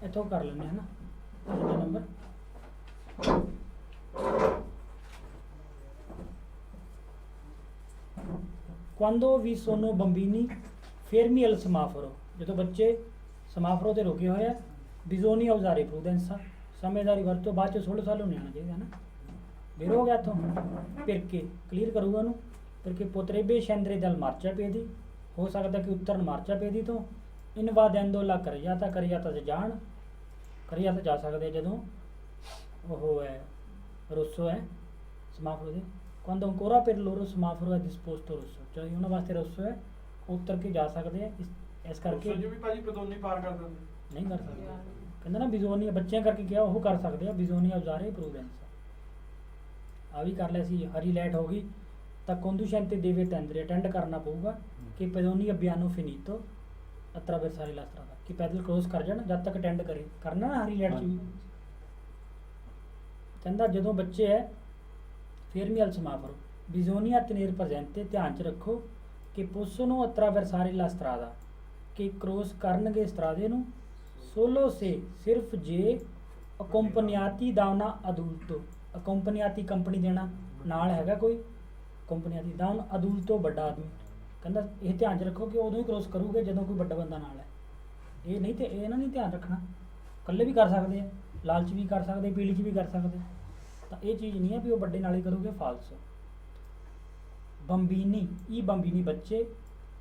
इतों कर लें है ना। तीजा number quando vi sono bambini fermi al semaforo, जो बच्चे समाफरो ते रुके हुए हैं, bisogna usare prudenza, समझदारी वरतो, बाद चो 16 साल होने आना चाहिए है ना। फिर हो गया तो perché क्लियर करूँगा नू, perché potrebbe scendere dal marciapiedi, हो सकता कि उतरन मार्चापिएदी तो, invadendo la करियाता से जान, करियाता जा सकते जदों वो है रोसो है समाफरो दे, quando ancora per loro समाफरो है disposto रोसो, जो उन्होंने वास्ते रोसो है उतर के जा सकते हैं, इस करके जो भी भाजी पदोनी पार कर सकते नहीं कर सकते, कहते ना बिजोनिया बच्चे करके क्या वो कर सकते हैं, बिजोनिया उजारे प्रूडेंस आ भी कर लिया सी। हरी लाइट होगी तो conducente deve tendere अटेंड करना पऊगा कि पेदोनी अभियानो फिनीतो attraversare la strada, कि पैदल क्रॉस कर जाना जब तक अटेंड करे करना ना हरी लाइट च भी। कहता जो बच्चे है fermi al semaforo bisogna tenere presente, ध्यान च रखो कि possono attraversare la strada, कि क्रॉस करनगे स्ट्रादे नू solo से सिर्फ जे accompagnati da una adulto, accompagnati company देना नाल हैगा कोई accompagnati da un adulto बड़ा आदमी। कहता यह ध्यान च रखो कि उदों ही क्रॉस करोगे जो कोई बड़ा बंदा नाल है, ये नहीं तो ये ना नहीं ध्यान रखना, कल्ले भी कर सकते हैं, लाल च भी कर सकते, पीली च भी कर सकते, तो ये चीज़ नहीं है भी वो बड़े नाल ही करोगे, फालसो। बंबीनी ई बंबीनी बच्चे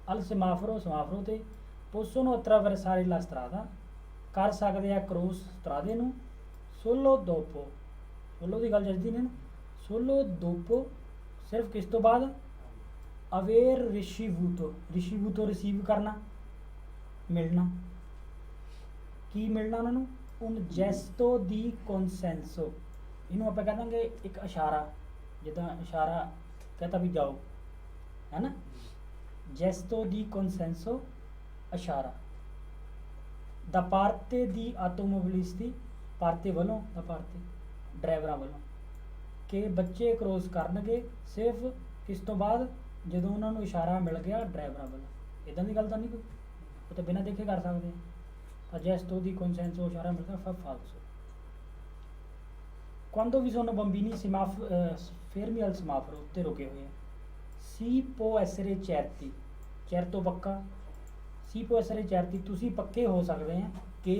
अल समाफरो समाफरो ते possono attraversare la strada, कर सकते हैं क्रॉस स्ट्रादे नू solo dopo, सोलो की गल जजदी ने ना, solo dopo सिर्फ किस तो बाद अवेर रिसीवूतो, रिसीवूतो रिसीव करना मिलना, की मिलना उन्होंने उन जेस्टो दी कॉन्सेंसो, इन्हों आप कह देंगे एक इशारा, जिदा इशारा कहता भी जाओ है ना, जेस्टो दी कॉन्सेंसो इशारा, दा पार्टे दी ऑटोमोबिलिस्टी, पार्टे वालों दा पार्टे ड्राइवरां वालों, कि बच्चे क्रॉस करनगे सिर्फ किस तो बाद जो उन्होंने इशारा मिल गया ड्राइवरां वालों, इदां दी गल तां नहीं कोई, वो तो बिना देखे कर सकते हैं, तो जेस्टो दी कॉन्सेंसो इशारा मिल गया फालसो। quando vi sono bambini fermi al semaforo उत्ते रुके हुए हैं, si può essere certi, certo पक्का, si può essere certi तुसी पक्के हो सकते हैं कि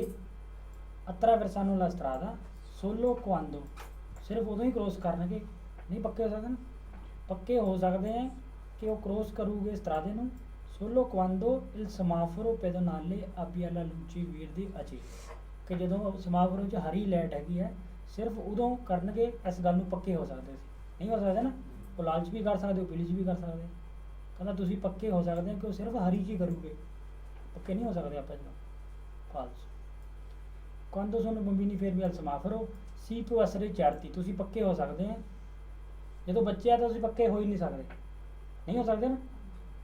attraversano la strada solo quando, सिर्फ उदों ही क्रॉस करनगे, नहीं पक्के हो सकते ना, पक्के हो सकते हैं कि वो क्रॉस करूगे स्ट्रादे नू solo quando il semaforo pedonale abbia la luce verde accesa, कि जो समाफरो च हरी लाइट हैगी है सिर्फ उदों करनगे, इस गल नू पक्के हो सकते, नहीं हो सकते ना, वो लाल च भी कर सकते हो, पीली च भी कर सकते, कहना तुसी पक्के हो सकते हैं कि वो सिर्फ हरी च ही करूगे, पक्के नहीं हो सकते आप false. quando sono bambini fermi al semaforo si può essere certi, तुसी पक्के हो सकते हैं, जो बच्चे हैं तो तुसी पक्के हो ही नहीं सकते, नहीं हो सकते ना,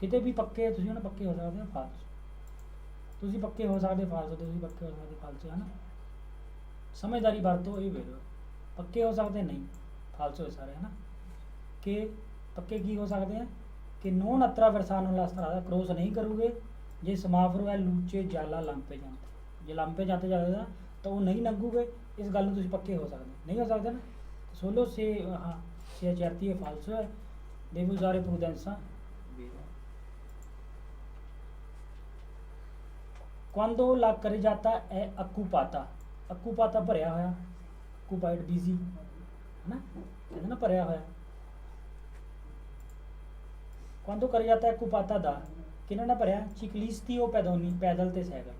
किते भी पक्के तुसी उन्हें पक्के हो सकते हैं फाल्स, तुसी पक्के हो सकते फाल्स, तुसी पक्के हो सकते फाल्स है ना, समझदारी बरतो ये वेरो, पक्के हो सकते नहीं फाल्सो है सारे है ना, कि पक्के की हो सकते हैं कि non attraversano la strada, cross नहीं करोगे जे समाफरो है लूचे जाला लांपे जाते, जे लांपे जाते जाते तो वो नहीं लंघोगे, इस गल में पक्के हो सकते, नहीं हो सकते ना, सोलो से हाँ से चरती है फाल्सो है, देवो सारे प्रूडेंसा। quando la carreggiata è occupata, occupata भरया होया, occupied busy है ना, कहते ना भरया होया, quando carreggiata è occupata da, किन्हों ने भरया ciclisti o pedoni, पैदल ते साइकिल,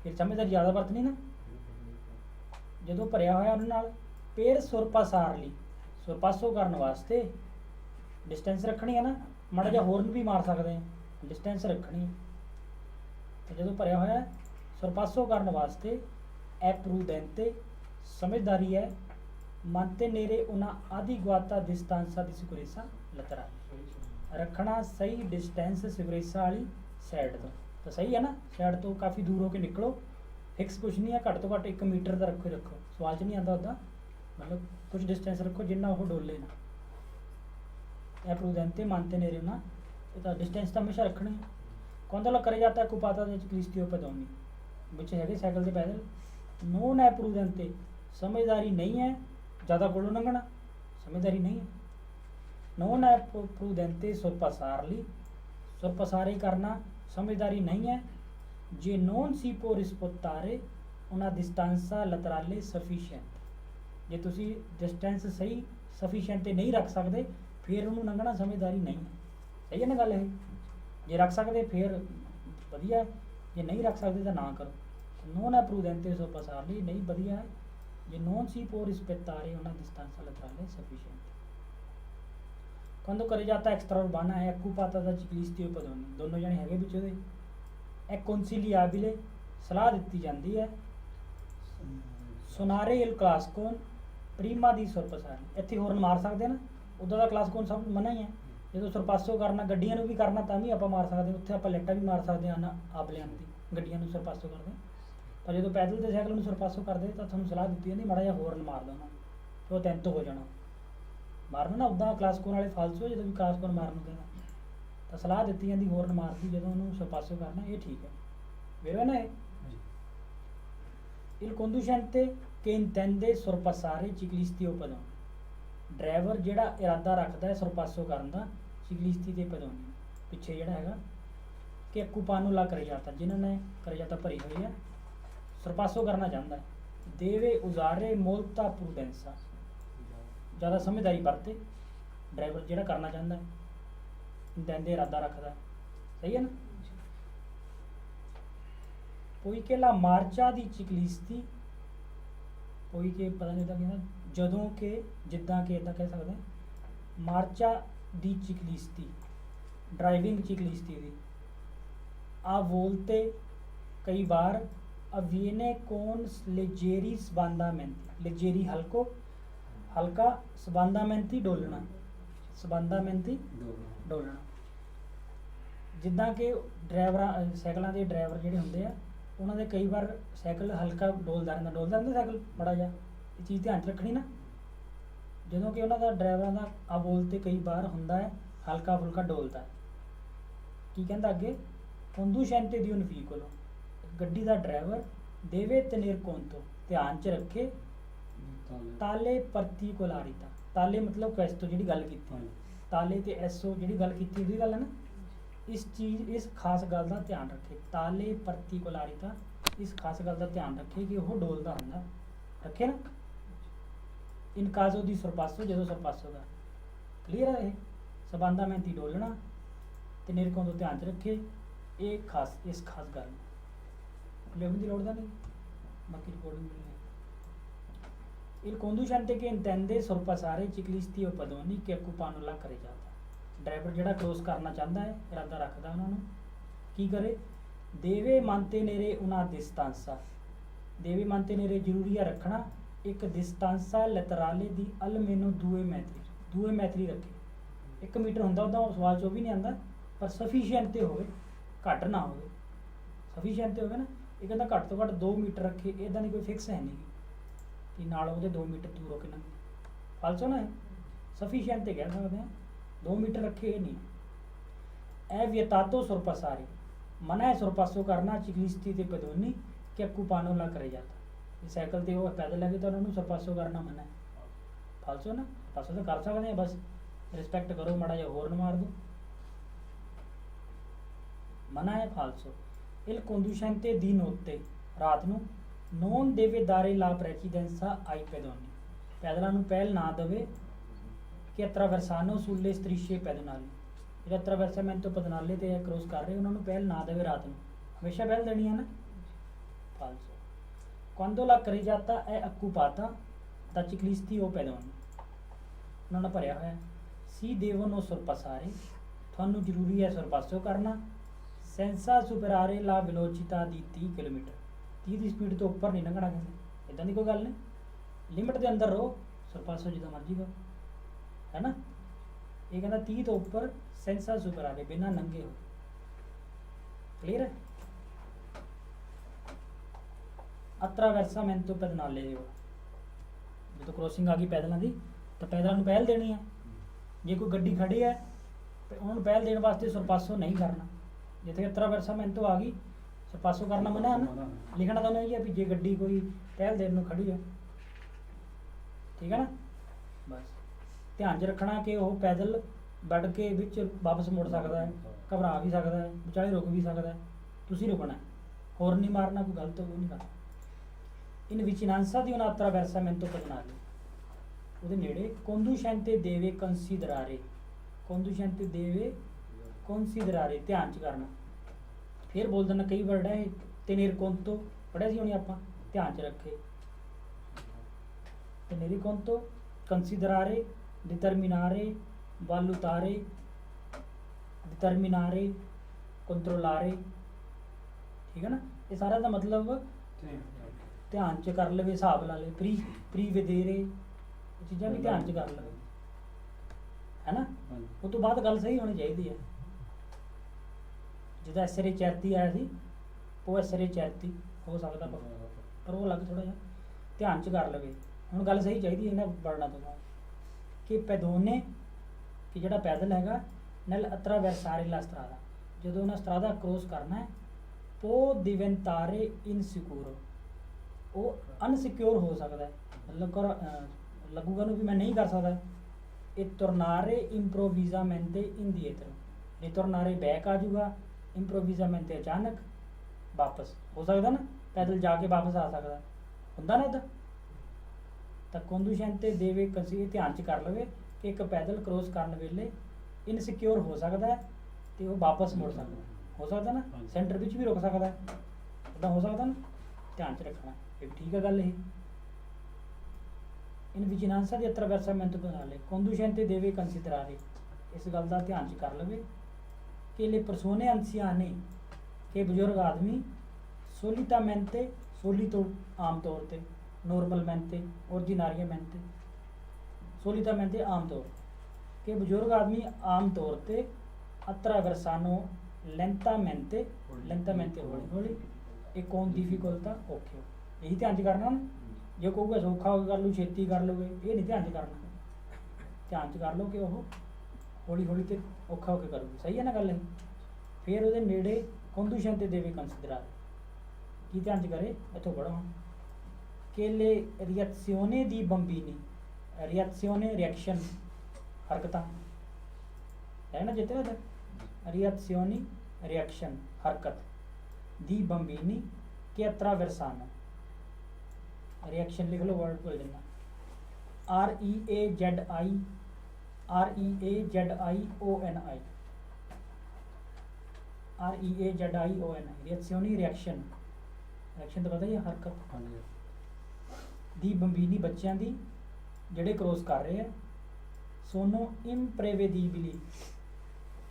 फिर समझदारी ज़्यादा बरतनी ना, जो भरया होया उन्होंने पेड़ sorpassarli, sorpasso करने वास्ते डिस्टेंस रखनी है ना, माड़ा जा हॉर्न भी मार सकते हैं, डिस्टेंस रखनी, तो जो भरया होया sorpasso करने वास्ते è prudente, समझदारी है, mantenere una adeguata distanza di sicurezza laterale, रखना सही डिस्टेंस सिगरेसा वाली साइड तो सही है ना, साइड तो काफ़ी दूर होकर निकलो, फिक्स कुछ नहीं है, घट तो घट 1 मीटर का रखो रखो, सवाल च नहीं आता उदा, मतलब कुछ डिस्टेंस रखो जिन्ना वो डोले ना, ए प्रूडेंटे mantenere ना, तो डिस्टेंस तो हमेशा रखनी है। quando la carreggiata è occupata da ciclisti o pedoni, ਵਿੱਚ ਹੈਗੇ ਸਾਈਕਲ ਤੇ ਪੈਦਲ, ਨੋਨ ਹੈ ਪ੍ਰੂਡੈਂਤੇ ਸਮਝਦਾਰੀ ਨਹੀਂ ਹੈ ਜ਼ਿਆਦਾ ਕੋਲੋਂ ਲੰਘਣਾ, ਸਮਝਦਾਰੀ ਨਹੀਂ ਹੈ। ਨੋਨ ਹੈ ਪ੍ਰੂਡੈਂਤੇ ਸੁਰਪਾਸਾਰਲੀ, ਸੁਰਪਾਸਾਰੀ ਕਰਨਾ ਸਮਝਦਾਰੀ ਨਹੀਂ ਹੈ। ਜੇ ਨੋਨ ਸੀ ਪੋ ਰਿਸਪੋਟਾਰੇ ਉਹਨਾਂ ਡਿਸਟੈਂਸਾ ਲਤਰਾਲੇ ਸਫੀਸ਼ੀਐਂਟ, ਜੇ ਤੁਸੀਂ ਡਿਸਟੈਂਸ ਸਹੀ ਸਫੀਸ਼ੀਐਂਟ ਤੇ ਨਹੀਂ ਰੱਖ ਸਕਦੇ ਫਿਰ ਉਹਨੂੰ ਲੰਘਣਾ ਸਮਝਦਾਰੀ ਨਹੀਂ ਹੈ। ਸਹੀ ਹੈ ਨਾ ਗੱਲ ਇਹ? ਜੇ ਰੱਖ ਸਕਦੇ ਫਿਰ ਵਧੀਆ ਹੈ, ਜੇ ਨਹੀਂ ਰੱਖ ਸਕਦੇ ਤਾਂ ਨਾ ਕਰੋ। non è prudente sorpassarli, ਨਹੀਂ ਵਧੀਆ ਹੈ। ਜੇ non si può rispettare una distanza laterale sufficiente। quando correggiata extra urbana è occupata da ciclisti o pedoni, ਦੋਨੋਂ ਜਣੇ ਹੈਗੇ ਵਿੱਚ ਉਹਦੇ। è consigliabile, ਸਲਾਹ ਦਿੱਤੀ ਜਾਂਦੀ ਹੈ। ਸੁਨਾਰੇ il classicon prima di sorpassarli, ਇੱਥੇ ਹੋਰਨ ਮਾਰ ਸਕਦੇ ਨਾ, ਉੱਦਾਂ ਦਾ ਕਲਾਸਕੋਨ ਸਭ ਮਨਾ ਹੀ ਹੈ। ਜਦੋਂ ਸਰਪਾਸੋ ਕਰਨਾ ਗੱਡੀਆਂ ਨੂੰ ਵੀ ਕਰਨਾ ਤਾਂ ਵੀ ਆਪਾਂ ਮਾਰ ਸਕਦੇ, ਉੱਥੇ ਆਪਾਂ ਲੈਟਾਂ ਵੀ ਮਾਰ ਸਕਦੇ ਹਾਂ ਆਪਲਿਆਂ ਦੀ ਗੱਡੀਆਂ ਨੂੰ ਸਰਪਾਸੋ ਕਰਦੇ। ਪਰ ਜਦੋਂ ਪੈਦਲ ਤੇ ਸਾਈਕਲ ਨੂੰ ਸਰਪਾਸੋ ਕਰਦੇ ਤਾਂ ਤੁਹਾਨੂੰ ਸਲਾਹ ਦਿੱਤੀ ਜਾਂਦੀ ਮਾੜਾ ਜਿਹਾ ਹੋਰਨ ਮਾਰ ਦੋ ਨਾ, ਕਿ ਉਹ ਤਿੰਨ ਤੋਂ ਹੋ ਜਾਣਾ ਮਾਰਨਾ ਨਾ। ਉੱਦਾਂ ਕਲਾਸਕੋਨ ਵਾਲੇ ਫਾਲਸੋ ਜਦੋਂ ਵੀ ਕਲਾਸਕੋਨ ਮਾਰਨ ਨੂੰ ਕਹਿੰਦਾ ਤਾਂ ਸਲਾਹ ਦਿੱਤੀ ਜਾਂਦੀ ਹੋਰਨ ਮਾਰਦੀ ਜਦੋਂ ਉਹਨੂੰ ਸਰਪਾਸੋ ਕਰਨਾ। ਇਹ ਠੀਕ ਹੈ ਵੀਰੋ ਨਾ। ਇਹ il conducente che intende sorpassare ciclisti o pedoni, driver ਜਿਹੜਾ ਇਰਾਦਾ ਰੱਖਦਾ ਹੈ ਸਰਪਾਸੋ ਕਰਨ ਦਾ ਸਿਕਲਿਸਤੀ ਤੇ ਪੈਦੋਨੀ ਪਿੱਛੇ ਜਿਹੜਾ ਹੈਗਾ ਕਿ ਅਕੂਪਾਨੋ ਲਾ ਕਰੇ ਜਾਂਦਾ, ਜਿਨ੍ਹਾਂ ਨੇ ਕਰੇ ਜਾਂਦਾ ਭਰੀ ਹੋਈ ਹੈ, ਸਰਪਾਸੋ ਕਰਨਾ ਚਾਹੁੰਦਾ ਹੈ। ਦੇਵੇ ਉਜ਼ਾਰੇ ਮੋਲਤਾ ਪ੍ਰੂਡੈਂਸਾ, ਜ਼ਿਆਦਾ ਸਮਝਦਾਰੀ ਵਰਤੇ ਡਰਾਈਵਰ ਜਿਹੜਾ ਕਰਨਾ ਚਾਹੁੰਦਾ ਹੈ, ਇੰਟੈਂਦੇ ਇਰਾਦਾ ਰੱਖਦਾ। ਸਹੀ ਹੈ ਨਾ। poiché la marcia di ciclisti, poiché ਪਤਾ ਨਹੀਂ ਉਹਦਾ ਕਹਿੰਦਾ ਜਦੋਂ ਕਿ ਜਿੱਦਾਂ ਕਿ ਇੱਦਾਂ ਕਹਿ ਸਕਦੇ ਹਾਂ, ਮਾਰਚਾ ਦੀ ਚਿਕਲਿਸਤੀ ਡਰਾਈਵਿੰਗ ਚਿਕਲਿਸਤੀ ਦੀ ਆ ਵੋਲਤੇ ਕਈ ਵਾਰ avviene con leggeri sbandamenti, leggeri ਹਲਕਾ sbandamenti ਡੋਲਣਾ, sbandamenti ਡੋਲਣਾ। ਜਿੱਦਾਂ ਕਿ ਡਰਾਈਵਰਾਂ ਸਾਈਕਲਾਂ ਦੇ ਡਰਾਈਵਰ ਜਿਹੜੇ ਹੁੰਦੇ ਆ ਉਹਨਾਂ ਦੇ ਕਈ ਵਾਰ ਸਾਈਕਲ ਹਲਕਾ ਡੋਲਦਾ ਰਹਿੰਦਾ ਸਾਈਕਲ ਬੜਾ ਜਿਹਾ। ਇਹ ਚੀਜ਼ ਧਿਆਨ 'ਚ ਰੱਖਣੀ ਨਾ, ਜਦੋਂ ਕਿ ਉਹਨਾਂ ਦਾ ਡਰਾਈਵਰਾਂ ਦਾ ਆ ਬੋਲ ਤੇ ਕਈ ਵਾਰ ਹੁੰਦਾ ਹੈ ਹਲਕਾ ਫੁਲਕਾ ਡੋਲਦਾ। ਕੀ ਕਹਿੰਦਾ ਅੱਗੇ, conducente di un veicolo, ਗੱਡੀ ਦਾ ਡਰਾਈਵਰ ਦੇਵੇ ਤਨੇਰ conto, ਧਿਆਨ 'ਚ ਰੱਖੇ ਤਾਲੇ particolarietà, ਤਾਲੇ ਮਤਲਬ questo ਜਿਹੜੀ ਗੱਲ ਕੀਤੀ, ਤਾਲੇ ਤੇ ਐਸੋ ਜਿਹੜੀ ਗੱਲ ਕੀਤੀ ਉਹਦੀ ਗੱਲ ਹੈ ਨਾ। ਇਸ ਚੀਜ਼ ਇਸ ਖਾਸ ਗੱਲ ਦਾ ਧਿਆਨ ਰੱਖੇ, ਤਾਲੇ particolarietà, ਇਸ ਖਾਸ ਗੱਲ ਦਾ ਧਿਆਨ ਰੱਖੇ ਕਿ ਉਹ ਡੋਲਦਾ ਹੁੰਦਾ, ਰੱਖੇ ਨਾ। ਇਨ ਕਾਜ਼ੋ ਦੀ ਸਰਪਾਸੋ, ਜਦੋਂ ਸਰਪਾਸੋ ਦਾ ਕਲੀਅਰ ਹੈ ਇਹ ਸਬੰਧਾਮੈਂਤੀ ਡੋਲਣਾ ਤੇ ਨਿਰਕੋਂ ਤੋਂ ਧਿਆਨ 'ਚ ਰੱਖੇ ਇਹ ਖਾਸ ਇਸ ਖਾਸ ਗੱਲ ਨੂੰ ਲਿਖਣ ਦੀ ਲੋੜ ਦਾ ਨਹੀਂ, ਬਾਕੀ ਰਿਕਾਰਡਿੰਗ ਮਿਲਣੀ। il conducente che intende sorpassare ciclisti o pedoni che occupano la carreggiata, driver ਜਿਹੜਾ ਕ੍ਰੋਸ ਕਰਨਾ ਚਾਹੁੰਦਾ ਹੈ ਇਰਾਦਾ ਰੱਖਦਾ ਉਹਨਾਂ ਨੂੰ ਕੀ ਕਰੇ, ਦੇਵੇ mantenere una distanza, ਦੇਵੇ mantenere ਜ਼ਰੂਰੀ ਹੈ ਰੱਖਣਾ, ਇੱਕ distanza laterale di almeno 2 metri, 2 metri ਰੱਖੇ। 1 ਮੀਟਰ ਹੁੰਦਾ ਉਹਦਾ ਸਵਾਲ 'ਚ ਉਹ ਵੀ ਨਹੀਂ ਆਉਂਦਾ, ਪਰ ਸਫੀਸ਼ੀਐਂਟ ਤੇ ਹੋਵੇ, ਘੱਟ ਨਾ ਹੋਵੇ। ਸਫੀਸ਼ੀਐਂਟ ਤੇ ਹੋਵੇ ਨਾ, ਇਹ ਕਹਿੰਦਾ ਘੱਟ ਤੋਂ ਘੱਟ 2 ਮੀਟਰ ਰੱਖੇ। ਇੱਦਾਂ ਦੀ ਕੋਈ ਫਿਕਸ ਹੈ ਨਹੀਂ ਕਿ ਨਾਲ ਉਹਦੇ 2 ਮੀਟਰ ਦੂਰ ਹੋ ਕੇ ਲੰਘੇ, ਫਾਲਸੋ ਨਾ ਹੈ। ਸਫੀਸ਼ੀਐਂਟ ਤੇ ਕਹਿ ਸਕਦੇ ਹਾਂ, 2 ਮੀਟਰ ਰੱਖੇ ਇਹ ਨਹੀਂ। ਇਹ ਵਿਅਤਾਤੋ ਸੁਰਪਾਸਾਰੀ, ਮਨਾ ਹੈ ਸੁਰਪਾਸੋ ਕਰਨਾ ਚਿਕਲਿਸਤੀ ਤੇ pedoni ਕਿ occupano la carreggiata, ਸਾਈਕਲ ਤੇ ਉਹ ਪੈਦਲ ਲੱਗੇ ਤਾਂ ਉਹਨਾਂ ਨੂੰ ਸਰਪਾਸੋ ਕਰਨਾ ਮਨਾ ਹੈ। ਫਾਲਸੋ ਨਾ, ਪਾਸੋ ਤਾਂ ਕਰ ਸਕਦੇ ਆ, ਬਸ ਰਿਸਪੈਕਟ ਕਰੋ, ਮਾੜਾ ਜਿਹਾ ਹੋਰਨ ਮਾਰ ਦੋ, ਮਨਾ ਹੈ ਫਾਲਸੋ। il conducente di notte, ਰਾਤ ਨੂੰ non deve dare la precedenza ai pedoni, ਪੈਦਲਾਂ ਨੂੰ ਪਹਿਲ ਨਾ ਦੇਵੇ ਕਿ attraversano sulle strisce pedonali, ਜਿਹੜੇ attraversamento pedonale ਤੇ ਕ੍ਰੋਸ ਕਰ ਰਹੇ ਉਹਨਾਂ ਨੂੰ ਪਹਿਲ ਨਾ ਦੇਵੇ ਰਾਤ ਨੂੰ, ਹਮੇਸ਼ਾ ਪਹਿਲ ਦੇਣੀ ਹੈ ਨਾ। ਫਾਲਸੋ। quando la carreggiata è occupata da ciclisti o pedoni, ਉਹਨਾਂ ਨਾਲ ਭਰਿਆ ਹੋਇਆ, si devono sorpassare, ਤੁਹਾਨੂੰ ਜ਼ਰੂਰੀ ਹੈ ਸਰਪਾਸੋ ਕਰਨਾ, senza superare la velocità di 30 kilometre, 30 ਦੀ ਸਪੀਡ ਤੋਂ ਉੱਪਰ ਨਹੀਂ ਲੰਘਣਾ ਕਿਸੇ, ਇੱਦਾਂ ਦੀ ਕੋਈ ਗੱਲ ਨਹੀਂ, ਲਿਮਿਟ ਦੇ ਅੰਦਰ ਰਹੋ, ਸਰਪਾਸੋ ਜਿੱਦਾਂ ਮਰਜ਼ੀ ਕਰੋ, ਹੈ ਨਾ। ਇਹ ਕਹਿੰਦਾ 30 ਤੋਂ ਉੱਪਰ senza superare, ਬਿਨਾਂ ਲੰਘੇ ਹੋ। ਕਲੀਅਰ ਹੈ। attraversamento pedonale, ਜਦੋਂ ਕ੍ਰੋਸਿੰਗ ਆ ਗਈ ਪੈਦਲਾਂ ਦੀ ਤਾਂ ਪੈਦਲਾਂ ਨੂੰ ਪਹਿਲ ਦੇਣੀ ਹੈ। ਜੇ ਕੋਈ ਗੱਡੀ ਖੜੀ ਹੈ ਤਾਂ ਉਹਨਾਂ ਨੂੰ ਪਹਿਲ ਦੇਣ ਵਾਸਤੇ ਸਰਪਾਸੋ ਨਹੀਂ ਕਰਨਾ। ਜਿੱਥੇ attraversamento ਆ ਗਈ ਅੱਛਾ ਪਾਸੋਂ ਕਰਨਾ ਮਨਾ ਹੈ ਨਾ, ਲਿਖਣਾ ਤਾਂ ਨਹੀਂ ਹੈ ਵੀ ਜੇ ਗੱਡੀ ਕੋਈ ਪਹਿਲ ਦੇਣ ਨੂੰ ਖੜੀ ਹੈ, ਠੀਕ ਹੈ ਨਾ। ਬਸ ਧਿਆਨ 'ਚ ਰੱਖਣਾ ਕਿ ਉਹ ਪੈਦਲ ਵੱਢ ਕੇ ਵਿੱਚ ਵਾਪਸ ਮੁੜ ਸਕਦਾ ਹੈ, ਘਬਰਾ ਵੀ ਸਕਦਾ ਹੈ, ਵਿਚਾਲੇ ਰੁਕ ਵੀ ਸਕਦਾ ਹੈ, ਤੁਸੀਂ ਰੁਕਣਾ ਹੈ, ਹੋਰ ਨਹੀਂ ਮਾਰਨਾ, ਕੋਈ ਗਲਤ ਉਹ ਨਹੀਂ ਕਰਨਾ। ਇਨ ਵਿਚਿਨਾਂਸਾ di un attraversamento pedonale, ਉਹਦੇ ਨੇੜੇ conducente deve considerare, conducente deve considerare, ਧਿਆਨ 'ਚ ਕਰਨਾ। ਫਿਰ ਬੋਲ ਦੇਣਾ, ਕਈ ਵਰਡ ਹੈ ਇਹ, tenere conto ਪੜ੍ਹਿਆ ਸੀ ਹੁਣੇ ਆਪਾਂ, ਧਿਆਨ 'ਚ ਰੱਖੇ। tenere conto, considerare, determinare, valutare, determinare, controllare, ਠੀਕ ਹੈ ਨਾ। ਇਹ ਸਾਰਾ ਦਾ ਮਤਲਬ ਧਿਆਨ 'ਚ ਕਰ ਲਵੇ, ਹਿਸਾਬ ਲਾ ਲਵੇ, ਪ੍ਰੀਵੇਦੇਰੇ, ਇਹ ਚੀਜ਼ਾਂ ਵੀ ਧਿਆਨ 'ਚ ਕਰ ਲਵੇ, ਹੈ ਨਾ। ਉਹ ਤੋਂ ਬਾਅਦ ਗੱਲ ਸਹੀ ਹੋਣੀ ਚਾਹੀਦੀ ਹੈ। ਜਿੱਦਾਂ ਐਸਰੇ ਚੈਰਤੀ ਆਇਆ ਸੀ, ਉਹ ਐਸਰੇ ਚੈਰਤੀ ਹੋ ਸਕਦਾ ਪਰ ਉਹ ਅਲੱਗ ਥੋੜ੍ਹਾ ਜਿਹਾ ਧਿਆਨ 'ਚ ਕਰ ਲਵੇ। ਹੁਣ ਗੱਲ ਸਹੀ ਚਾਹੀਦੀ ਹੈ ਇਹਨਾਂ ਵਰਡਾਂ ਤੋਂ ਬਾਅਦ ਕਿ ਪੈਦੋਨੇ, ਕਿ ਜਿਹੜਾ ਪੈਦਲ ਹੈਗਾ, ਨਲ attraversare la strada, ਜਦੋਂ ਉਹਨਾਂ ਸਟਰਾਦਾ ਕ੍ਰੋਸ ਕਰਨਾ ਹੈ, può diventare insicuro, ਉਹ ਅਨਸਿਕਿਉਰ ਹੋ ਸਕਦਾ ਹੈ, ਮਤਲਬ ਲੱਗੂਗਾ ਨੂੰ ਵੀ ਮੈਂ ਨਹੀਂ ਕਰ ਸਕਦਾ। e tornare improvvisamente indietro, ritornare back आ जाऊगा, improvvisamente अचानक वापस हो सकता ना, पैदल जाके वापस आ सकता ਹੁੰਦਾ ਨਾ ਇੱਦਾਂ। ਤਾਂ conducente deve considerare, ਧਿਆਨ 'ਚ ਕਰ ਲਵੇ ਕਿ ਇੱਕ ਪੈਦਲ ਕ੍ਰੋਸ ਕਰਨ ਵੇਲੇ ਇਨਸਿਕਿਉਰ ਹੋ ਸਕਦਾ ਹੈ ਤੇ ਉਹ ਵਾਪਸ ਮੁੜ ਸਕਦਾ, ਹੋ ਸਕਦਾ ਨਾ, ਸੈਂਟਰ ਵਿੱਚ ਵੀ ਰੁਕ ਸਕਦਾ, ਇੱਦਾਂ ਹੋ ਸਕਦਾ ਨਾ, ਧਿਆਨ 'ਚ ਰੱਖਣਾ। ਇਹ ਵੀ ਠੀਕ ਹੈ ਗੱਲ ਇਹ। ਇਨ ਵਿਜੀਨਾਂਸਾ di attraversamento pedonale, conducente deve considerare, ਇਸ ਗੱਲ ਦਾ ਧਿਆਨ 'ਚ ਕਰ ਲਵੇ ਕਿ le persone anziane, ਕਿ ਬਜ਼ੁਰਗ ਆਦਮੀ, solitamente, solito ਆਮ ਤੌਰ ਤੇ, normalmente, ordinariamente, solitamente ਆਮ ਤੌਰ, ਕਿ ਬਜ਼ੁਰਗ ਆਦਮੀ ਆਮ ਤੌਰ ਤੇ attraversano lentamente, lentamente ਹੌਲੀ ਹੌਲੀ, e con difficoltà, ਔਖੇ, ਇਹੀ ਧਿਆਨ 'ਚ ਕਰਨਾ ਨਾ। ਜੇ ਕਹੂਗਾ ਸੌਖਾ ਹੋ ਕੇ ਕਰ ਲੂ, ਛੇਤੀ ਕਰ ਲਓਗੇ, ਇਹ ਨਹੀਂ ਧਿਆਨ 'ਚ ਕਰਨਾ। ਧਿਆਨ 'ਚ ਕਰ ਲਓ ਕਿ ਉਹ ਹੌਲੀ ਹੌਲੀ ਤੇ ਔਖਾ ਹੋ ਕੇ ਕਰੂਗੀ, ਸਹੀ ਹੈ ਨਾ ਗੱਲ ਇਹ। ਫਿਰ ਉਹਦੇ ਨੇੜੇ conducente deve considerare, ਕੀ ਧਿਆਨ 'ਚ ਕਰੇ, ਇੱਥੋਂ ਪੜ੍ਹੋ ਹੁਣ ਕਿ le reazioni di bambini, reazione reaction, ਹਰਕਤਾਂ ਹੈ ਨਾ ਜਿੱਤੇ ਨਾ, reazioni reaction ਹਰਕਤ di bambini che attraversano, reaction ਲਿਖ ਲਓ, ਵਰਡ ਭੁੱਲ ਜਾਣਾ, REAZI, REAZIONI, REAZIONI, reazioni reaction, reaction ਤਾਂ ਪਤਾ ਹੀ ਹੈ, ਹਰਕਤ। ਦੀ ਬੰਬੀਨੀ, ਬੱਚਿਆਂ ਦੀ, ਜਿਹੜੇ ਕ੍ਰੋਸ ਕਰ ਰਹੇ ਆ। ਸੋਨੋ imprevedibili,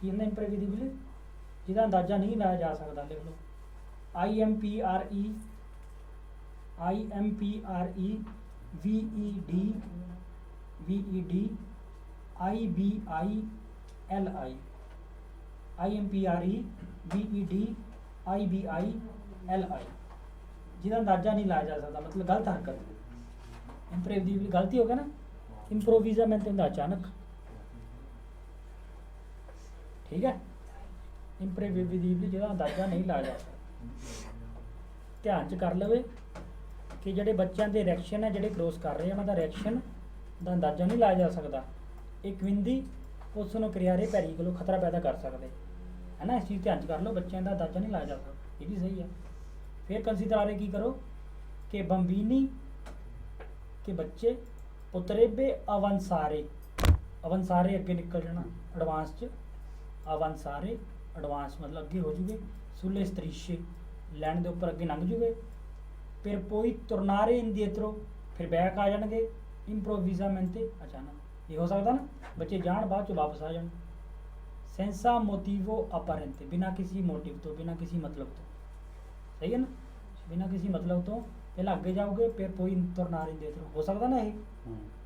ਕੀ ਹੁੰਦਾ imprevedibili, ਜਿਹਦਾ ਅੰਦਾਜ਼ਾ ਨਹੀਂ ਲਾਇਆ ਜਾ ਸਕਦਾ, ਲਿਖ ਲਓ IMPRE, VED, IBILI, IMPRE, VED, IBILI, ਜਿਹਦਾ ਅੰਦਾਜ਼ਾ ਨਹੀਂ ਲਾਇਆ ਜਾ ਸਕਦਾ, ਮਤਲਬ ਗਲਤ ਹਰਕਤ। ਇੰਪਰੋਵਿਜ਼ਬਲ ਗਲਤੀ ਹੋ ਗਿਆ ਨਾ, ਇੰਪਰੋਵਿਜ਼ਾਮੈਂਟ ਹੁੰਦਾ ਅਚਾਨਕ, ਠੀਕ ਹੈ। ਇੰਪਰੋਵਿਜ਼ਬਲ ਜਿਹਦਾ ਅੰਦਾਜ਼ਾ ਨਹੀਂ ਲਾਇਆ ਜਾ ਸਕਦਾ। ਧਿਆਨ 'ਚ ਕਰ ਲਵੇ ਕਿ ਜਿਹੜੇ ਬੱਚਿਆਂ ਦੇ ਰਿਐਕਸ਼ਨ ਹੈ, ਜਿਹੜੇ ਕ੍ਰੋਸ ਕਰ ਰਹੇ ਆ, ਉਹਨਾਂ ਦਾ ਰਿਐਕਸ਼ਨ ਦਾ ਅੰਦਾਜ਼ਾ ਨਹੀਂ ਲਾਇਆ ਜਾ ਸਕਦਾ। ਇੱਕ ਵਿੰਦੀ ਉਸ ਨੂੰ ਕਰਿਆਰੇ ਪੈਰੀਕਲੋ, ਖਤਰਾ ਪੈਦਾ ਕਰ ਸਕਦੇ, ਹੈ ਨਾ। ਇਸ ਚੀਜ਼ ਧਿਆਨ 'ਚ ਕਰ ਲਓ, ਬੱਚਿਆਂ ਦਾ ਅੰਦਾਜ਼ਾ ਨਹੀਂ ਲਾਇਆ ਜਾ ਸਕਦਾ, ਇਹ ਵੀ ਸਹੀ ਹੈ। ਫਿਰ ਕੰਸੀਡਰਾਰੇ ਕੀ ਕਰੋ ਕਿ ਬੰਬੀਨੀ, ਕਿ ਬੱਚੇ, ਪੁੱਤਰੇਬੇ ਅਵੰਸਾਰੇ, ਅਵੰਸਾਰੇ ਅੱਗੇ ਨਿਕਲ ਜਾਣਾ, ਐਡਵਾਂਸ 'ਚ, ਅਵੰਸਾਰੇ ਐਡਵਾਂਸ ਮਤਲਬ ਅੱਗੇ ਹੋ ਜੂਗੇ, ਸੁਲੇ ਸਤਰੀਸ਼ੇ ਲੈਣ ਦੇ ਉੱਪਰ ਅੱਗੇ ਲੰਘ ਜੂਗੇ। ਫਿਰ ਪੋਈ ਤੁਰਨਾਰੇ ਇੰਡੀਏਟਰੋ, ਫਿਰ ਬੈਕ ਆ ਜਾਣਗੇ, ਇੰਪਰੋਵਿਜ਼ਾਮੈਂਟੇ ਅਚਾਨਕ, ਇਹ ਹੋ ਸਕਦਾ ਨਾ, ਬੱਚੇ ਜਾਣ ਬਾਅਦ 'ਚ ਵਾਪਸ ਆ ਜਾਣ। ਸੈਂਸਾ ਮੋਟੀਵੋ ਅਪਾਰੈਂਟੇ, ਬਿਨਾਂ ਕਿਸੇ ਮੋਟਿਵ ਤੋਂ, ਬਿਨਾਂ ਕਿਸੇ ਮਤਲਬ ਤੋਂ, ਸਹੀ ਹੈ ਨਾ, ਬਿਨਾਂ ਕਿਸੇ ਮਤਲਬ ਤੋਂ ਪਹਿਲਾਂ ਅੱਗੇ ਜਾਓਗੇ, ਫਿਰ ਪੋਈ ਤੁਰਨਾਰੇ ਇੰਡੀਏਟਰੋ, ਹੋ ਸਕਦਾ ਨਾ ਇਹ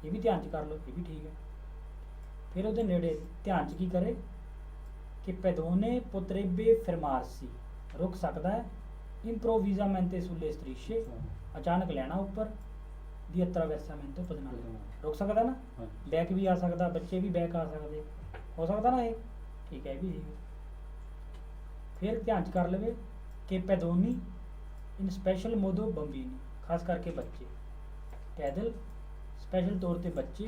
ਵੀ ਧਿਆਨ 'ਚ ਕਰ ਲਓ, ਇਹ ਵੀ ਠੀਕ ਹੈ। ਫਿਰ ਉਹਦੇ ਨੇੜੇ ਧਿਆਨ 'ਚ ਕੀ ਕਰੇ ਕਿ ਪੈਦੋਨੇ ਪੋਤਰੇਬੇ ਫਰਮਾਰਸੀ, ਰੁਕ ਸਕਦਾ ਹੈ, ਇੰਪਰੋਵਿਜ਼ਾਮੈਂਟੇ ਸੁਲੇ ਸਤਰੀਸ਼ੇ, ਅਚਾਨਕ ਲੈਣਾ ਉੱਪਰ, ਦੀ attraversamento pedonale, ਰੁਕ ਸਕਦਾ ਨਾ, ਬੈਕ ਵੀ ਆ ਸਕਦਾ, ਬੱਚੇ ਵੀ ਬੈਕ ਆ ਸਕਦੇ, ਹੋ ਸਕਦਾ ਨਾ ਇਹ, ਠੀਕ ਹੈ, ਇਹ ਵੀ ਠੀਕ ਹੈ। ਫਿਰ ਧਿਆਨ 'ਚ ਕਰ ਲਵੇ che pedoni in special modo bambini, खास करके बच्चे, पैदल स्पेशल तौर पे बच्चे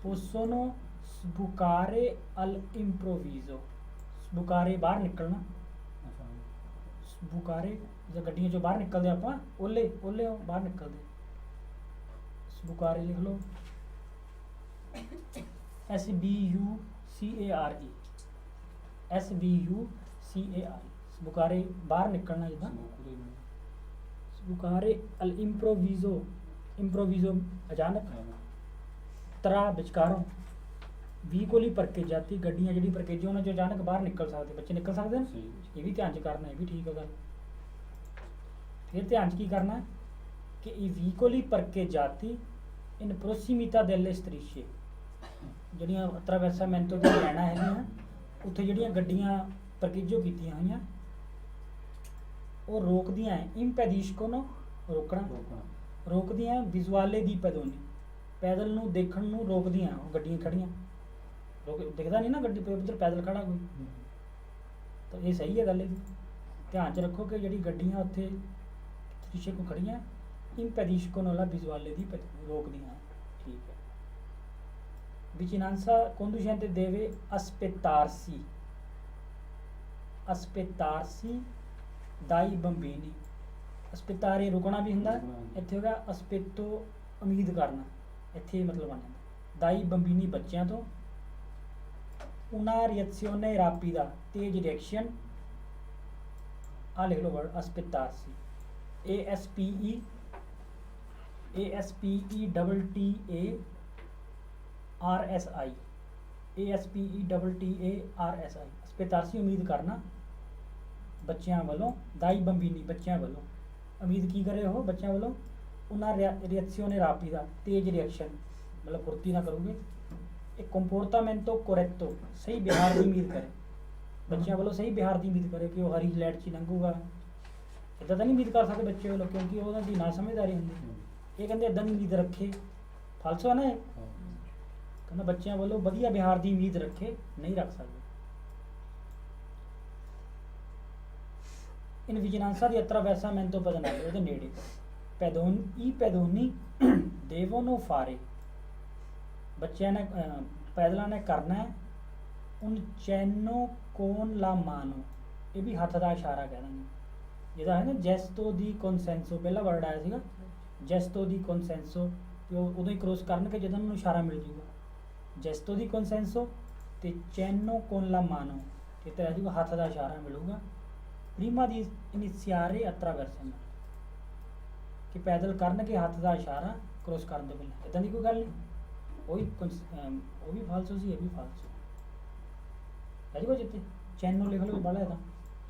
possono sbucare all'improvviso, sbucare बाहर निकलना, sbucare जब गड्डियों चों बाहर निकलते ਆਪਾਂ ओले ओले बाहर निकलते, sbucare लिख लो SBUCARE, SBUCARE, sbucare बाहर निकलना जिदा, sbucare all'improvviso, improvviso अचानक, tra विचकारों, व्हीकोली परकेजाती गड्डियां जिहड़ी परकेजी उन्हां चों अचानक बाहर निकल सकते, बच्चे निकल सकते हैं, ये भी ध्यान च करना, ये भी ठीक है गल। फिर ध्यान च की करना कि ई व्हीकोली परकेजाती इन prossimità delle strisce, ਜਿਹੜੀਆਂ attraversamento ਦੀਆਂ ਲਾਈਨਾਂ ਹੈਗੀਆਂ ਉੱਥੇ ਜਿਹੜੀਆਂ ਗੱਡੀਆਂ ਪਰਕੇਜੋ ਕੀਤੀਆਂ ਹੋਈਆਂ ਉਹ ਰੋਕਦੀਆਂ impediscono ਰੋਕਦੀਆਂ ਵਿਜ਼ੁਆਲੇ ਦੀ ਪੈਦੋਨੀ, ਪੈਦਲ ਨੂੰ ਦੇਖਣ ਨੂੰ ਰੋਕਦੀਆਂ ਉਹ ਗੱਡੀਆਂ ਖੜੀਆਂ, ਦਿਖਦਾ ਨਹੀਂ ਨਾ ਗੱਡੀ ਉੱਧਰ ਪੈਦਲ ਖੜਾ ਕੋਈ, ਤਾਂ ਇਹ ਸਹੀ ਹੈ ਗੱਲ ਇਹਦੀ, ਧਿਆਨ 'ਚ ਰੱਖੋ ਕਿ ਜਿਹੜੀ ਗੱਡੀਆਂ ਉੱਥੇ ਸ਼ੀਸ਼ੇ ਕੋ ਖੜੀਆਂ impediscono la visuale di ਰੋਕਦੀਆਂ, ਠੀਕ ਹੈ। Vicinanza conducente deve aspettarsi dai bambini, aspettare ਰੁਕਣਾ ਵੀ ਹੁੰਦਾ, ਇੱਥੇ ਹੋਗਾ aspetto ਉਮੀਦ ਕਰਨਾ, ਇੱਥੇ ਮਤਲਬ ਬਣ ਜਾਂਦਾ dai bambini ਬੱਚਿਆਂ ਤੋਂ, una reazione rapida ਤੇਜ਼ ਰਿਐਕਸ਼ਨ, ਆ ਲਿਖ ਲਓ ਵਰਡ aspettarsi, ASPETTARSI, aspettarsi ਉਮੀਦ ਕਰਨਾ ਬੱਚਿਆਂ ਵੱਲੋਂ, ਦਾਈ ਬੰਬੀਨੀ ਬੱਚਿਆਂ ਵੱਲੋਂ, ਉਮੀਦ ਕੀ ਕਰੇ ਉਹ ਬੱਚਿਆਂ ਵੱਲੋਂ, ਉਹਨਾਂ ਰਿਐਕਸੀਓਨੇ ਰਾਪੀਦਾ ਤੇਜ਼ ਰਿਐਕਸ਼ਨ, ਮਤਲਬ ਫੁਰਤੀ ਨਾ ਕਰੋਗੇ, ਇੱਕ ਕੰਪੋਰਟਾਮੈਂਟੋ ਕੋਰੈਕਟੋ ਸਹੀ ਵਿਹਾਰ ਦੀ ਉਮੀਦ ਕਰੇ, ਬੱਚਿਆਂ ਵੱਲੋਂ ਸਹੀ ਵਿਹਾਰ ਦੀ ਉਮੀਦ ਕਰੇ ਕਿ ਉਹ ਹਰੀ ਲਾਈਟ 'ਚ ਲੰਘੂਗਾ, ਇੱਦਾਂ ਤਾਂ ਨਹੀਂ ਉਮੀਦ ਕਰ ਸਕਦੇ ਬੱਚੇ ਵੱਲੋਂ ਕਿਉਂਕਿ ਉਹਨਾਂ ਦੀ ਨਾ ਸਮਝਦਾਰੀ ਹੁੰਦੀ, ਇਹ ਕਹਿੰਦੇ ਇੱਦਾਂ ਦੀ ਉਮੀਦ ਰੱਖੇ, ਫਾਲਸੋ ਹੈ ਨਾ ਇਹ, ਕਹਿੰਦਾ ਬੱਚਿਆਂ ਵੱਲੋਂ ਵਧੀਆ ਵਿਹਾਰ ਦੀ ਉਮੀਦ ਰੱਖੇ, ਨਹੀਂ ਰੱਖ ਸਕਦੇ। ਇਨ ਵਿਜੀਲਾਂਸਾ ਦੀ attraversamento pedonale ਉਹਦੇ ਨੇੜੇ, pedoni devono fare, ਬੱਚਿਆਂ ਨੇ ਪੈਦਲਾਂ ਨੇ ਕਰਨਾ ਹੈ un cenno con la mano, ਇਹ ਵੀ ਹੱਥ ਦਾ ਇਸ਼ਾਰਾ ਕਹਿ ਦਿੰਦੇ, ਜਿਹਦਾ ਹੈ ਨਾ ਜੈਸਟੋ ਦੀ ਕਨਸੈਂਸੋ, ਪਹਿਲਾ ਵਰਡ ਆਇਆ ਸੀਗਾ ਜੈਸਟੋ ਦੀ ਕਨਸੈਂਸੋ, ਤੇ ਉਹ ਉਦੋਂ ਹੀ ਕ੍ਰੋਸ ਕਰਨਗੇ ਜਦੋਂ ਉਹਨੂੰ ਇਸ਼ਾਰਾ ਮਿਲ ਜੂਗਾ, ਜੈਸਟੋ ਦੀ ਕਨਸੈਂਸੋ ਤੇ ਚੈਨੋ ਕੋਨ ਲਾ ਮਾਨੋ, ਤੇ ਤੇ ਜੂਗਾ ਹੱਥ ਦਾ ਇਸ਼ਾਰਾ ਮਿਲੂਗਾ, ਪ੍ਰੀਮਾ ਦੀ ਇਨੀਸ਼ੀਆਰੇ attraversamento, ਕਿ ਪੈਦਲ ਕਰਨਗੇ ਹੱਥ ਦਾ ਇਸ਼ਾਰਾ ਕ੍ਰੋਸ ਕਰਨ ਤੋਂ ਪਹਿਲਾਂ, ਇੱਦਾਂ ਦੀ ਕੋਈ ਗੱਲ ਨਹੀਂ, ਉਹ ਵੀ ਫਾਲਸੋ ਸੀ, ਇਹ ਵੀ ਫਾਲਸੋ ਹੈ ਜੀ। ਜਿੱਥੇ ਚੈਨੋ ਲਿਖ ਲਓ ਬੜਾ ਇਹਦਾ,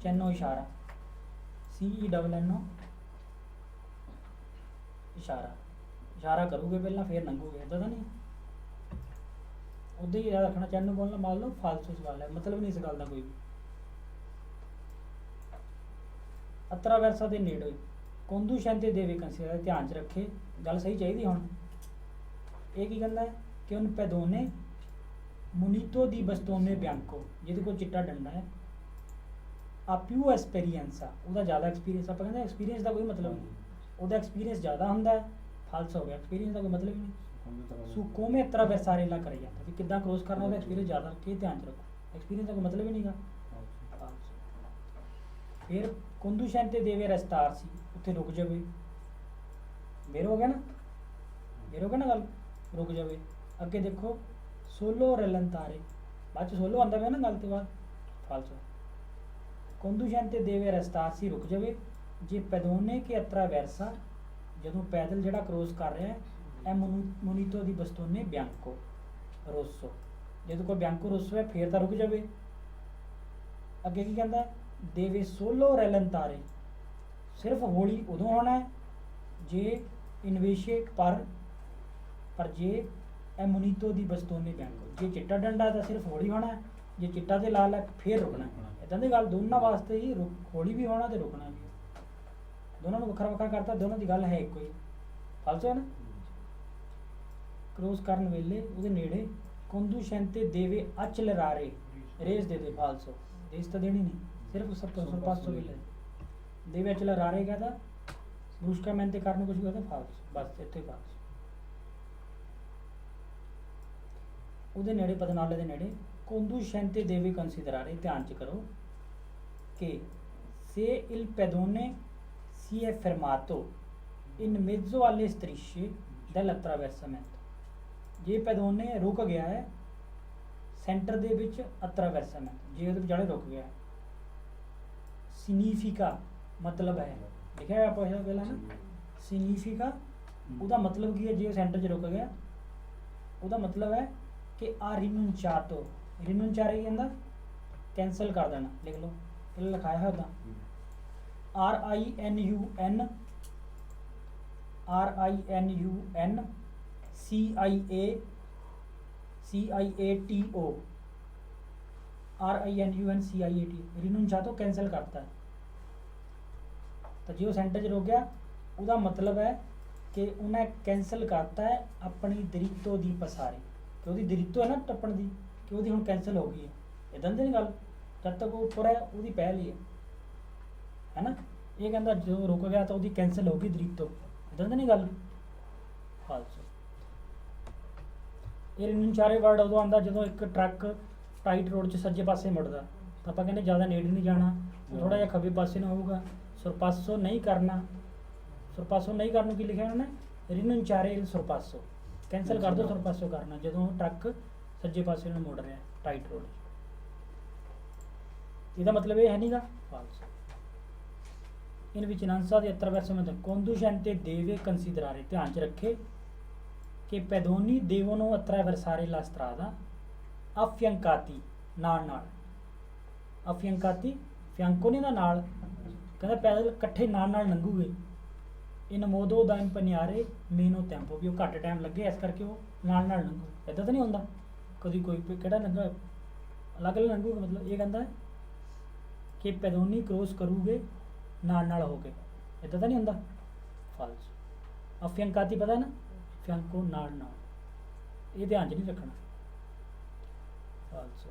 ਚੈਨੋ ਇਸ਼ਾਰਾ, CENNO ਇਸ਼ਾਰਾ ਕਰੂਗੇ ਪਹਿਲਾਂ ਫਿਰ ਲੰਘੋਗੇ, ਇੱਦਾਂ ਤਾਂ ਨਹੀਂ, ਉੱਦਾਂ ਹੀ ਯਾਦ ਰੱਖਣਾ, ਚੈਨੋ ਬੋਲਣਾ ਮੰਨ ਲਓ ਫਾਲਸੋ ਸਵਾਲ ਹੈ, ਮਤਲਬ ਨਹੀਂ ਇਸ ਗੱਲ ਦਾ ਕੋਈ ਵੀ। attraversa ਦੇ ਨੇੜੇ conducente deve considerare, ਧਿਆਨ 'ਚ ਰੱਖੇ, ਗੱਲ ਸਹੀ ਚਾਹੀਦੀ ਹੁਣ, ਇਹ ਕੀ ਕਹਿੰਦਾ ਕਿ un pedone munito di bastone bianco, ਜਿਹਦੇ ਕੋਲ ਚਿੱਟਾ ਡੰਡਾ ਹੈ, ਆ ਪਿਊ ਐਕਸਪੀਰੀਅੰਸ ਆ, ਉਹਦਾ ਜ਼ਿਆਦਾ ਐਕਸਪੀਰੀਅੰਸ, ਆਪਾਂ ਕਹਿੰਦੇ ਐਕਸਪੀਰੀਅੰਸ ਦਾ ਕੋਈ ਮਤਲਬ ਨਹੀਂ, ਉਹਦਾ ਐਕਸਪੀਰੀਅੰਸ ਜ਼ਿਆਦਾ ਹੁੰਦਾ ਹੈ, ਫਾਲਸ ਹੋ ਗਿਆ, ਐਕਸਪੀਰੀਅੰਸ ਦਾ ਕੋਈ ਮਤਲਬ ਹੀ ਨਹੀਂ, ਸੂ ਕੋਮੇ attraversare ਲਾ ਕਰਿਆ ਜਾਂਦਾ, ਵੀ ਕਿੱਦਾਂ ਕ੍ਰੋਸ ਕਰਨਾ, ਉਹਦਾ ਐਕਸਪੀਰੀਅੰਸ ਜ਼ਿਆਦਾ, ਕੀ ਧਿਆਨ 'ਚ ਰੱਖੋ, ਐਕਸਪੀਰੀਅੰਸ ਦਾ ਕੋਈ ਮਤਲਬ ਹੀ ਨਹੀਂਗਾ। ਫਿਰ conducente deve restarsi, ਉੱਥੇ ਰੁਕ ਜਾਵੇ, ਮੇਰ ਹੋ ਗਿਆ ਨਾ ਗੱਲ, ਰੁਕ ਜਾਵੇ। ਅੱਗੇ ਦੇਖੋ solo rallentare, ਬਾਅਦ 'ਚ ਸੋਲੋ ਆਉਂਦਾ ਪਿਆ ਨਾ ਗੱਲ ਤੋਂ ਬਾਅਦ, ਫਾਲਸੋ। conducente deve restarsi, ਰੁਕ ਜਾਵੇ, ਜੇ pedone che attraversa, ਜਦੋਂ ਪੈਦਲ ਜਿਹੜਾ ਕ੍ਰੋਸ ਕਰ ਰਿਹਾ ਹੈ, ਇਹ munito di bastone bianco rosso, ਜਦੋਂ ਕੋਈ ਬਿਆਂਕੋ ਰੋਸੋ ਹੈ ਫੇਰ ਤਾਂ ਰੁਕ ਜਾਵੇ। ਅੱਗੇ ਕੀ ਕਹਿੰਦਾ, deve solo rallentare, ਸਿਰਫ ਹੌਲੀ ਉਦੋਂ ਹੋਣਾ ਹੈ ਜੇ invece ਪਰ ਜੇ ਇਹ munito di bastone bianco, ਜੇ ਚਿੱਟਾ ਡੰਡਾ ਤਾਂ ਸਿਰਫ ਹੌਲੀ ਹੋਣਾ ਹੈ, ਜੇ ਚਿੱਟਾ ਤੇ ਲਾਲ ਹੈ ਫੇਰ ਰੁਕਣਾ। ਇੱਦਾਂ ਦੀ ਗੱਲ ਦੋਨਾਂ ਵਾਸਤੇ ਹੀ, ਹੌਲੀ ਵੀ ਹੋਣਾ ਤੇ ਰੁਕਣਾ ਵੀ, ਦੋਨਾਂ ਨੂੰ ਵੱਖਰਾ ਵੱਖਰਾ ਕਰਤਾ, ਦੋਨਾਂ ਦੀ ਗੱਲ ਹੈ ਇੱਕੋ ਹੀ, ਫਾਲਸੋ ਹੈ ਨਾ। ਕ੍ਰੋਸ ਕਰਨ ਵੇਲੇ ਉਹਦੇ ਨੇੜੇ conducente deve accelerare, ਰੇਸ ਦੇ ਦੇ, ਫਾਲਸੋ, ਰੇਸ ਤਾਂ ਦੇਣੀ ਨਹੀਂ, ਸਿਰਫ ਸਭ ਤੋਂ ਪਾਸੋਂ ਵੇਲੇ ਦੇ ਵਿੱਚ ਲਰਾਰੇ ਕਹਦਾ bruscamente ਕਰਨ ਕੁਝ ਵੀ ਕਹਦਾ ਫਾਲਸ, ਬਸ ਇੱਥੇ ਫਾਲਸ। ਉਹਦੇ ਨੇੜੇ ਪਦਨਾਲੇ ਦੇ ਨੇੜੇ conducente deve considerare, ਧਿਆਨ ਚ ਕਰੋ ਕਿ se il pedone si è fermato in mezzo alle strisce dell'attraversamento, ਜੇ ਪੈਦੋਨੇ ਰੁਕ ਗਿਆ ਹੈ ਸੈਂਟਰ ਦੇ ਵਿੱਚ attraversamento, ਜੇ ਉਹਦੇ ਵਿਚਾਲੇ ਰੁਕ ਗਿਆ significa ਮਤਲਬ ਹੈ, ਲਿਖਿਆ ਹੋਇਆ ਆਪਾਂ ਪਹਿਲਾਂ ਨਾ significa, ਉਹਦਾ ਮਤਲਬ ਕੀ ਹੈ ਜੇ ਉਹ ਸੈਂਟਰ 'ਚ ਰੁਕ ਗਿਆ, ਉਹਦਾ ਮਤਲਬ ਹੈ ਕਿ ਆ rinunciato, rinunciare ਕੀ ਕਹਿੰਦਾ ਕੈਂਸਲ ਕਰ ਦੇਣਾ, ਲਿਖ ਲਓ ਇਹ ਲਿਖਾਇਆ ਹੈ ਉਹਦਾ RINUNCIATO rinunciato कैंसिल करता है। तो जो सेंटर 'ਚ ਰੁਕ ਗਿਆ ਉਹਦਾ ਮਤਲਬ ਹੈ ਕਿ ਉਹਨੇ ਕੈਂਸਲ ਕਰਤਾ ਹੈ ਆਪਣੀ ਦਰਿਤੋ ਦੀ ਪਸਾਰੀ, ਕਿ ਉਹਦੀ ਦਰਿਤੋ ਹੈ ਨਾ ਟੱਪਣ ਦੀ, ਕਿ ਉਹਦੀ ਹੁਣ ਕੈਂਸਲ ਹੋ ਗਈ ਹੈ। ਇਦਾਂ ਦੀ ਨਹੀਂ ਗੱਲ, ਜਦ ਤੱਕ ਉਹ ਉੱਪਰ ਹੈ ਉਹਦੀ ਪਹਿਲ ਹੀ ਹੈ ਨਾ। ਇਹ ਕਹਿੰਦਾ ਜਦੋਂ ਰੁਕ ਗਿਆ ਤਾਂ ਉਹਦੀ ਕੈਂਸਲ ਹੋ ਗਈ ਦਰਿਤੋ, ਇਦਾਂ ਦੀ ਨਹੀਂ ਗੱਲ, ਫਾਲਸ। ਇਹ ਰਿਨੁੰਚਾਰੇ ਵਰਡ ਉਦੋਂ ਆਉਂਦਾ ਜਦੋਂ ਇੱਕ ਟਰੱਕ ਟਾਈਟ ਰੋਡ 'ਚ ਸੱਜੇ ਪਾਸੇ ਮੁੜਦਾ, ਤਾਂ ਆਪਾਂ ਕਹਿੰਦੇ ਜ਼ਿਆਦਾ ਨੇੜੇ ਨਹੀਂ ਜਾਣਾ, ਥੋੜਾ ਜਿਹਾ ਖੱਬੇ ਪਾਸੇ ਨੂੰ ਹੋਊਗਾ। ਸੁਰਪਾਸੋ ਨਹੀਂ ਕਰਨਾ, ਸੁਰਪਾਸੋ ਨਹੀਂ ਕਰਨ ਨੂੰ ਕੀ ਲਿਖਿਆ ਉਹਨਾਂ ਨੇ, ਰਿਨੁੰਚਾਰੇ ਇਲ ਸੁਰਪਾਸੋ, ਕੈਂਸਲ ਕਰ ਦਿਓ ਸੁਰਪਾਸੋ ਕਰਨਾ ਜਦੋਂ ਟਰੱਕ ਸੱਜੇ ਪਾਸੇ ਨੂੰ ਮੁੜ ਰਿਹਾ ਟਾਈਟ ਰੋਡ 'ਚ। ਇਹਦਾ ਮਤਲਬ ਇਹ ਹੈ ਨਹੀਂਗਾ, false. in vicinanza di attraversamento conducente deve considerare, ਧਿਆਨ 'ਚ ਰੱਖੇ ਕਿ pedoni devono attraversare la strada affiancati, ਨਾਲ ਨਾਲ, affiancati fianco ਨਹੀਂ ਦਾ ਨਾਲ, ਕਹਿੰਦਾ ਪੈਦਲ ਇਕੱਠੇ ਨਾਲ ਨਾਲ ਲੰਘੂਗੇ। in modo da impegnare meno tempo, ਵੀ ਉਹ ਘੱਟ ਟਾਈਮ ਲੱਗੇ ਇਸ ਕਰਕੇ ਉਹ ਨਾਲ ਨਾਲ ਲੰਘੂ। ਇੱਦਾਂ ਤਾਂ ਨਹੀਂ ਹੁੰਦਾ ਕਦੀ ਕੋਈ ਕਿਹੜਾ ਲੰਘਾ ਅਲੱਗ ਅਲੱਗ ਲੰਘੂਗਾ, ਮਤਲਬ ਇਹ ਕਹਿੰਦਾ ਕਿ ਪੈਦੋਨੀ ਕ੍ਰੋਸ ਕਰੂਗੇ ਨਾਲ ਨਾਲ ਹੋ ਕੇ, ਇੱਦਾਂ ਤਾਂ ਨਹੀਂ ਹੁੰਦਾ, ਫਾਲਸ। ਅਫਿਅੰਕਾਤੀ ਪਤਾ ਨਾ, ਫਿਆਂਕੋ ਨਾਲ ਨਾਲ, ਇਹ ਧਿਆਨ 'ਚ ਨਹੀਂ ਰੱਖਣਾ, false.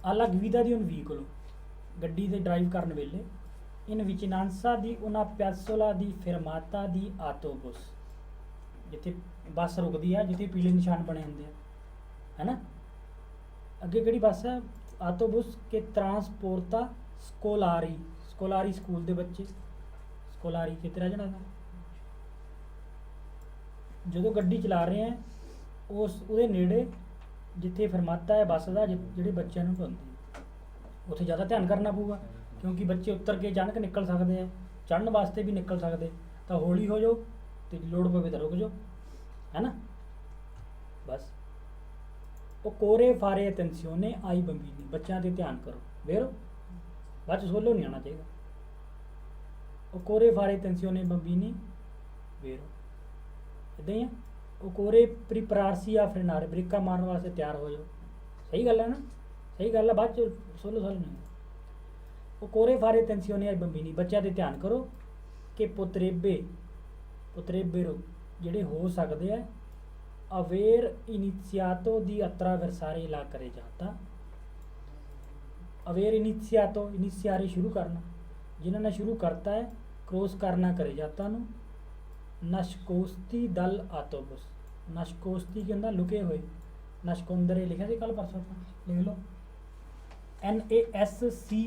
alla guida di un veicolo, ਗੱਡੀ ਦੇ ਡਰਾਈਵ ਕਰਨ ਵੇਲੇ in vicinanza di una piazzola di fermata di autobus, ਜਿੱਥੇ ਬੱਸ ਰੁਕਦੀ ਹੈ, ਜਿੱਥੇ ਪੀਲੇ ਨਿਸ਼ਾਨ ਬਣੇ ਹੁੰਦੇ ਆ, ਹੈ ਨਾ। ਅੱਗੇ ਕਿਹੜੀ ਬੱਸ ਹੈ, ਆਟੋਬੁਸ ਕੇ ਟਰਾਂਸਪੋਰਟਾ ਸਕੋਲਾਰੀ, ਸਕੋਲਾਰੀ ਸਕੂਲ ਦੇ ਬੱਚੇ, ਸਕੋਲਾਰੀ ਕਿਤੇ ਰਹਿ ਜਾਣਾ। ਜਦੋਂ ਗੱਡੀ ਚਲਾ ਰਹੇ ਆ ਉਸ ਉਹਦੇ ਨੇੜੇ ਜਿੱਥੇ ਫਰਮਾਤਾ ਹੈ ਬੱਸ ਦਾ, ਜਿਹੜੇ ਬੱਚਿਆਂ ਨੂੰ ਢੁੰਦੀ, ਉੱਥੇ ਜ਼ਿਆਦਾ ਧਿਆਨ ਕਰਨਾ ਪਊਗਾ, ਕਿਉਂਕਿ ਬੱਚੇ ਉੱਤਰ ਕੇ ਅਚਾਨਕ ਨਿਕਲ ਸਕਦੇ ਆ, ਚੜ੍ਹਨ ਵਾਸਤੇ ਵੀ ਨਿਕਲ ਸਕਦੇ, ਤਾਂ ਹੌਲੀ ਹੋ ਜਾਓ ਤੇ ਲੋੜ ਪਵੇ ਤਾਂ ਰੁਕ ਜਾਓ, ਹੈ ਨਾ, ਬਸ। occorre fare attenzione ai bambini, ਬੱਚਿਆਂ ਤੇ ਧਿਆਨ ਕਰੋ, vero, ਬਾਅਦ 'ਚ ਸੋਲੋ ਨਹੀਂ ਆਉਣਾ ਚਾਹੀਦਾ। occorre fare attenzione ai bambini, vero, ਇੱਦਾਂ ਹੀ ਆ। occorre prepararsi a frenare, ਬ੍ਰੇਕਾਂ ਮਾਰਨ ਵਾਸਤੇ ਤਿਆਰ ਹੋ ਜਾਓ, ਸਹੀ ਗੱਲ ਹੈ ਨਾ, ਸਹੀ ਗੱਲ ਹੈ, ਬਾਅਦ 'ਚ ਸੋਲੋ ਨਹੀਂ। occorre fare attenzione ai bambini, ਬੱਚਿਆਂ ਤੇ ਧਿਆਨ ਕਰੋ ਕਿ potrebbero ਜਿਹੜੇ ਹੋ ਸਕਦੇ ਆ aver iniziato di attraversare la carreggiata, aver iniziato, iniziare ਸ਼ੁਰੂ ਕਰਨਾ, ਜਿਨ੍ਹਾਂ ਨੇ ਸ਼ੁਰੂ ਕਰਤਾ ਹੈ ਕ੍ਰੋਸ ਕਰਨਾ carreggiata ਨੂੰ। nascosti dal autobus, nascosti ਕੀ ਹੁੰਦਾ, ਲੁਕੇ ਹੋਏ, nascondere ਲਿਖਿਆ ਸੀ ਕੱਲ ਪਰਸੋਂ ਆਪਾਂ, ਲਿਖ ਲਓ NASCOSTI,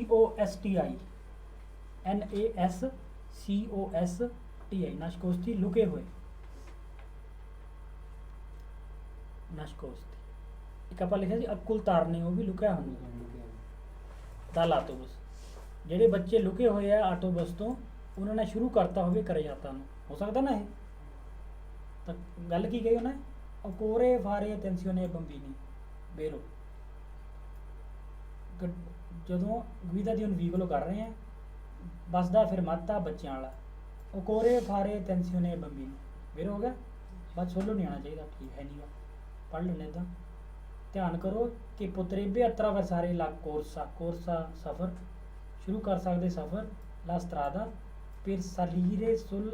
nascosti ਲੁਕੇ ਹੋਏ, nascosti। ਇੱਕ ਆਪਾਂ ਲਿਖਿਆ ਸੀ occultarne, ਉਹ ਵੀ ਲੁਕਿਆ ਹੁੰਦਾ, ਦਲ ਆਟੋਬਸ, ਜਿਹੜੇ ਬੱਚੇ ਲੁਕੇ ਹੋਏ ਆ ਆਟੋਬਸ ਤੋਂ, ਉਹਨਾਂ ਨੇ ਸ਼ੁਰੂ ਕਰਤਾ ਹੋਵੇ carreggiata ਨੂੰ, ਹੋ ਸਕਦਾ ਨਾ ਇਹ। ਤਾਂ ਗੱਲ ਕੀ ਕਹੀ ਉਹਨੇ, occorre fare attenzione ai bambini, vero, ਜਦੋਂ guida di un veicolo ਕਰ ਰਹੇ ਆ, ਬੱਸ ਦਾ ਫਰਮਾਤਾ ਬੱਚਿਆਂ ਵਾਲਾ, occorre fare attenzione ai bambini, vero ਹੋ ਗਿਆ, ਬਸ ਸੋਲੋ ਨਹੀਂ ਆਉਣਾ ਚਾਹੀਦਾ, ਠੀਕ ਹੈ ਨਹੀਂ ਗਾ, ਪੜ੍ਹ ਲੈਣੇ ਤਾਂ। ਧਿਆਨ ਕਰੋ ਕਿ potrebbe attraversare la corsa, corsa ਸਫ਼ਰ, ਸ਼ੁਰੂ ਕਰ ਸਕਦੇ ਸਫ਼ਰ, la strada per salire sul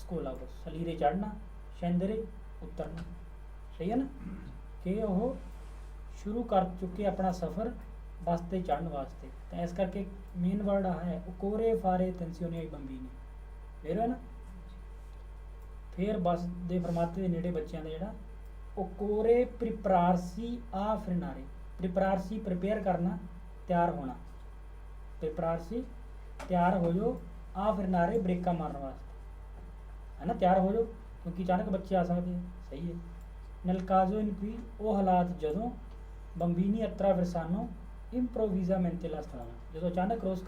scolabus, salire ਚੜ੍ਹਨਾ, scendere ਉਤਰਨਾ, ਸਹੀ ਹੈ ਨਾ, ਕਿ ਉਹ ਸ਼ੁਰੂ ਕਰ ਚੁੱਕੇ ਆਪਣਾ ਸਫ਼ਰ ਬੱਸ ਤੇ ਚੜ੍ਹਨ ਵਾਸਤੇ। ਤਾਂ ਇਸ ਕਰਕੇ ਮੇਨ ਵਰਡ ਆ ਹੈ ਓਕੋਰੇ ਫਾਰੇ ਅਟੈਂਸੀone ai bambini। ਕਲੀਅਰ ਹੈ ਨਾ। ਫਿਰ ਬੱਸ ਦੇ ਫਰਮਾਤੇ ਦੇ ਨੇੜੇ ਬੱਚਿਆਂ ਦਾ ਜਿਹੜਾ ਓਕੋਰੇ ਪ੍ਰਿਪਰਾਰਸੀ ਆ ਫਰਨਾਰੇ। ਪ੍ਰਿਪਰਾਰਸੀ ਪ੍ਰਿਪੇਅਰ ਕਰਨਾ, ਤਿਆਰ ਹੋਣਾ। ਪ੍ਰਿਪਰਾਰਸੀ ਤਿਆਰ ਹੋ ਜਾਓ, ਆ ਫਰਨਾਰੇ ਬ੍ਰੇਕਾਂ ਮਾਰਨ ਵਾਸਤੇ, ਹੈ ਨਾ, ਤਿਆਰ ਹੋ ਜਾਓ ਕਿਉਂਕਿ ਅਚਾਨਕ ਬੱਚੇ ਆ ਸਕਦੇ ਆ। ਸਹੀ ਹੈ। ਨਲਕਾਜ਼ੋ ਇਨ ਕੀ ਉਹ ਹਾਲਾਤ ਜਦੋਂ ਬੰਬੀਨੀ ਅਤਰਾ ਵਰਸਾਨੋ ਇੰਪਰੋਵੀਜ਼ਾ ਮੈਂਤੇ ਲਾ ਸਟਰਾਣਾ, ਜਦੋਂ ਅਚਾਨਕ ਕ੍ਰੋਸ